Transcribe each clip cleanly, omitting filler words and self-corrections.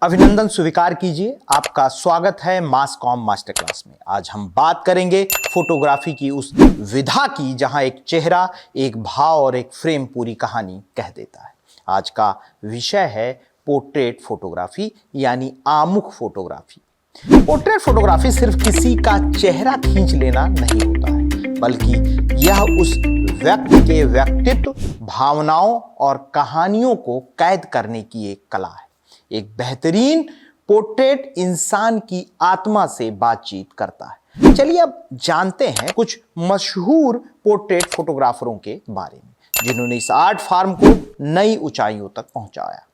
अभिनंदन स्वीकार कीजिए, आपका स्वागत है मास कॉम मास्टर क्लास में। आज हम बात करेंगे फोटोग्राफी की उस विधा की जहां एक चेहरा, एक भाव और एक फ्रेम पूरी कहानी कह देता है। आज का विषय है पोर्ट्रेट फोटोग्राफी यानी आमुख फोटोग्राफी। पोर्ट्रेट फोटोग्राफी सिर्फ किसी का चेहरा खींच लेना नहीं होता है, बल्कि यह उस व्यक्ति के व्यक्तित्व, भावनाओं और कहानियों को कैद करने की एक कला है। एक बेहतरीन पोर्ट्रेट इंसान की आत्मा से बातचीत करता है। चलिए अब जानते हैं कुछ मशहूर पोर्ट्रेट फोटोग्राफरों के बारे में, जिन्होंने इस आर्ट फॉर्म को नई ऊंचाइयों तक पहुंचाया।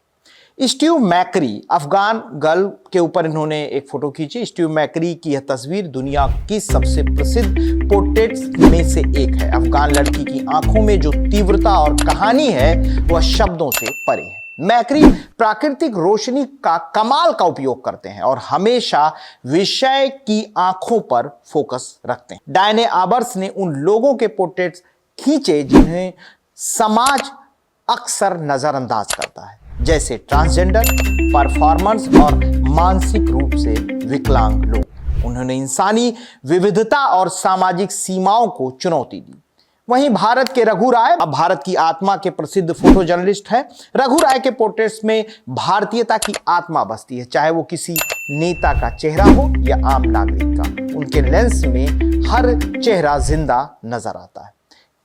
स्टीव मैकरी, अफगान गर्ल के ऊपर इन्होंने एक फोटो खींची। स्टीव मैकरी की यह तस्वीर दुनिया की सबसे प्रसिद्ध पोर्ट्रेट्स में से एक है। अफगान लड़की की आंखों में जो तीव्रता और कहानी है वह शब्दों से परे है। मैकरी प्राकृतिक रोशनी का कमाल का उपयोग करते हैं और हमेशा विषय की आंखों पर फोकस रखते हैं। डायने आबर्स ने उन लोगों के पोर्ट्रेट्स खींचे जिन्हें समाज अक्सर नजरअंदाज करता है, जैसे ट्रांसजेंडर, परफॉर्मर्स और मानसिक रूप से विकलांग लोग। उन्होंने इंसानी विविधता और सामाजिक सीमाओं को चुनौती दी। वहीं भारत के रघु राय, अब भारत की आत्मा के प्रसिद्ध फोटो जर्नलिस्ट हैं। रघु राय के पोर्ट्रेट्स में भारतीयता की आत्मा बसती है, चाहे वो किसी नेता का चेहरा हो या आम नागरिक का। उनके लेंस में हर चेहरा जिंदा नजर आता है।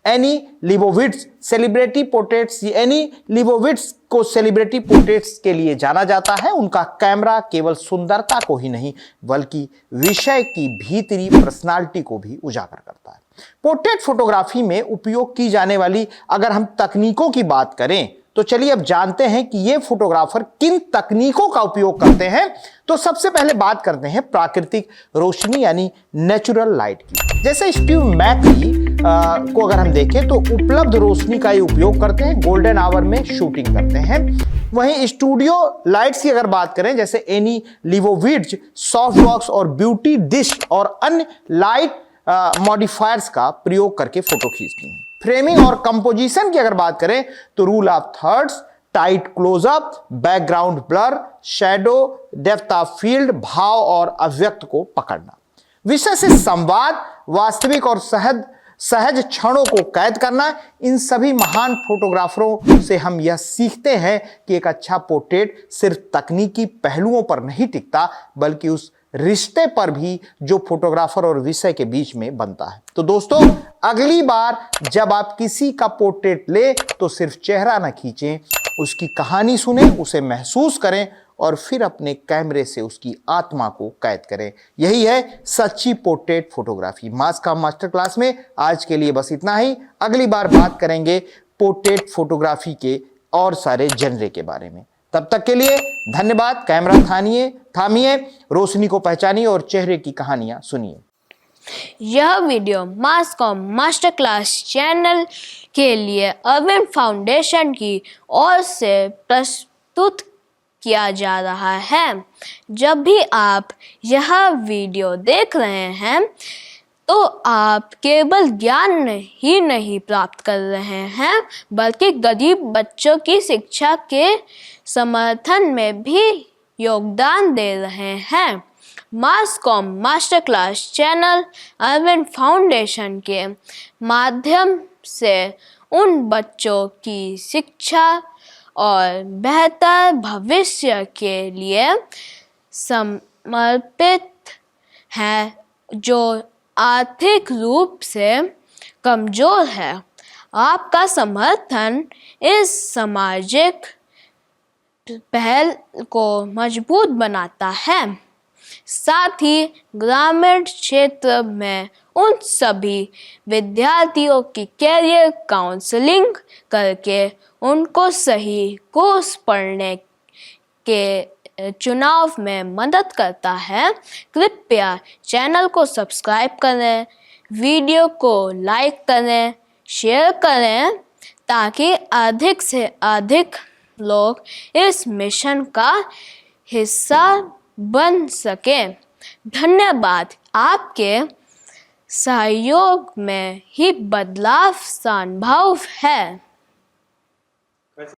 एनी लिबोविट्ज सेलिब्रिटी पोर्ट्रेट्स, एनी लिबोविट्ज को सेलिब्रिटी पोर्ट्रेट्स के लिए जाना जाता है। उनका कैमरा केवल सुंदरता को ही नहीं बल्कि विषय की भीतरी पर्सनालिटी को भी उजागर करता है। पोर्ट्रेट फोटोग्राफी में उपयोग की जाने वाली अगर हम तकनीकों की बात करें तो चलिए अब जानते हैं कि ये फोटोग्राफर किन तकनीकों का उपयोग करते हैं। तो सबसे पहले बात करते हैं प्राकृतिक रोशनी यानी नेचुरल लाइट की। जैसे स्टीव मैकरी को अगर हम देखें तो उपलब्ध रोशनी का ही उपयोग करते हैं, गोल्डन आवर में शूटिंग करते हैं। वहीं स्टूडियो लाइट्स की अगर बात करें, जैसे एनी लिबोविट्ज सॉफ्ट बॉक्स और ब्यूटी डिश और अन्य लाइट मॉडिफायर्स का प्रयोग करके फोटो खींचती हैं। फ्रेमिंग और कंपोजिशन की अगर बात करें तो rule of thirds, tight closeup, background blur, shadow, depth of field, भाव और अव्यक्त को पकड़ना, विषय से संवाद, वास्तविक और सहज क्षणों को कैद करना। इन सभी महान फोटोग्राफरों से हम यह सीखते हैं कि एक अच्छा पोर्ट्रेट सिर्फ तकनीकी पहलुओं पर नहीं टिकता बल्कि उस रिश्ते पर भी जो फोटोग्राफर और विषय के बीच में बनता है। तो दोस्तों, अगली बार जब आप किसी का पोर्ट्रेट ले तो सिर्फ चेहरा ना खींचें, उसकी कहानी सुने, उसे महसूस करें और फिर अपने कैमरे से उसकी आत्मा को कैद करें। यही है सच्ची पोर्ट्रेट फोटोग्राफी। मास कॉम मास्टर क्लास में आज के लिए बस इतना ही। अगली बार बात करेंगे पोर्ट्रेट फोटोग्राफी के और सारे जनरे के बारे में। तब तक के लिए धन्यवाद। कैमरा थामिए, रोशनी को पहचानिए और चेहरे की कहानियां सुनिए। यह वीडियो मास कॉम मास्टर क्लास चैनल के लिए अरविंद फाउंडेशन की ओर से प्रस्तुत किया जा रहा है। जब भी आप यह वीडियो देख रहे हैं तो आप केवल ज्ञान ही नहीं प्राप्त कर रहे हैं बल्कि गरीब बच्चों की शिक्षा के समर्थन में भी योगदान दे रहे हैं। Mass com master class channel Arvind Foundation के माध्यम से उन बच्चों की शिक्षा और बेहतर भविष्य के लिए समर्पित है जो आर्थिक रूप से कमजोर है। आपका समर्थन इस सामाजिक पहल को मजबूत बनाता है, साथ ही ग्रामीण क्षेत्र में उन सभी विद्यार्थियों की कैरियर काउंसलिंग करके उनको सही कोर्स पढ़ने के चुनाव में मदद करता है। कृपया चैनल को सब्सक्राइब करें, वीडियो को लाइक करें, शेयर करें ताकि अधिक से अधिक लोग इस मिशन का हिस्सा बन सकें। धन्यवाद। आपके सहयोग में ही बदलाव संभव है।